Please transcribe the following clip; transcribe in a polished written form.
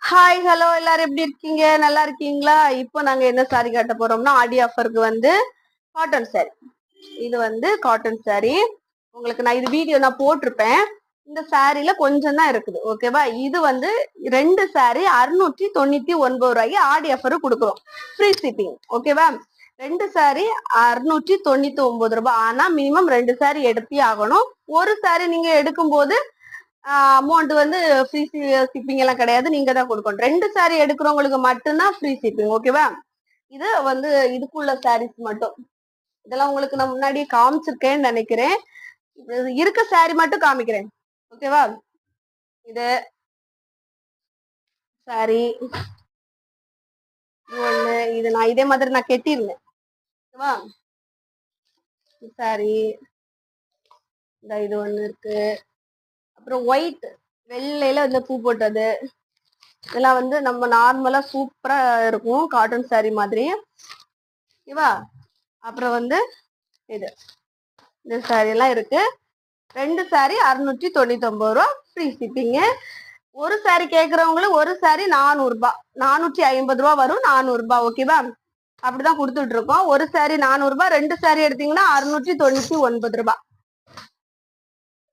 Hi hello எல்லாரும் எப்படி இருக்கீங்க? நல்லா இருக்கீங்களா? இப்போ நாங்க என்ன சாரி காட்ட போறோம்னா ஆடி ஆஃபருக்கு வந்து காட்டன் சாரி. இது வந்து காட்டன் சாரி. உங்களுக்கு நான் இது வீடியோ நான் போட்டிருப்பேன். இந்த சாரில கொஞ்சம் தான் இருக்குது. ஓகேவா? இது வந்து 2 சாரி 699 ரூபாய்க்கு ஆடி ஆஃபர் கொடுக்குறோம். Free shipping. ஓகேவா? 2 சாரி 699 ரூபாய். ஆனா மினிமம் 2 சாரி எடுத்தே ஆகணும். ஒரு சாரி நீங்க எடுக்கும்போது அமௌண்ட் வந்து ஃப்ரீ ஷிப்பிங் எல்லாம் கிடையாது. நீங்க தான் கொடுக்கணும். 2 சாரி எடுக்கிறவங்களுக்கு மட்டும்தான் ஃப்ரீ ஷிப்பிங். ஓகேவா? இது வந்து இதுக்குள்ள சாரீஸ் மட்டும். இதெல்லாம் உங்களுக்கு நான் முன்னாடியே காமிச்சிருக்கேன்னு நினைக்கிறேன். இருக்க சாரி மட்டும் காமிக்கிறேன். ஓகேவா? இது சாரி ஒண்ணு. இது நான் இதே மாதிரி நான் கெட்டிருந்தேன். ஓகேவா? சாரி இந்த இது ஒண்ணு இருக்கு. அப்புறம் ஒயிட் வெள்ளையில வந்து பூ போட்டது. இதெல்லாம் வந்து நம்ம நார்மலா சூப்பரா இருக்கும் காட்டன் சாரி மாதிரி. ஓகேவா? அப்புறம் வந்து இது இந்த சாரி எல்லாம் இருக்கு. 2 சாரி 699 ரூபா ஃப்ரீ ஷிப்பிங். ஒரு சாரி கேட்கறவங்களுக்கு ஒரு சாரி 400 ரூபாய் 450 ரூபா வரும். 400 ரூபாய். ஓகேவா? அப்படிதான் கொடுத்துட்டு இருக்கோம். ஒரு சாரி 400 ரூபாய், 2 சாரி எடுத்தீங்கன்னா 699 ரூபாய்.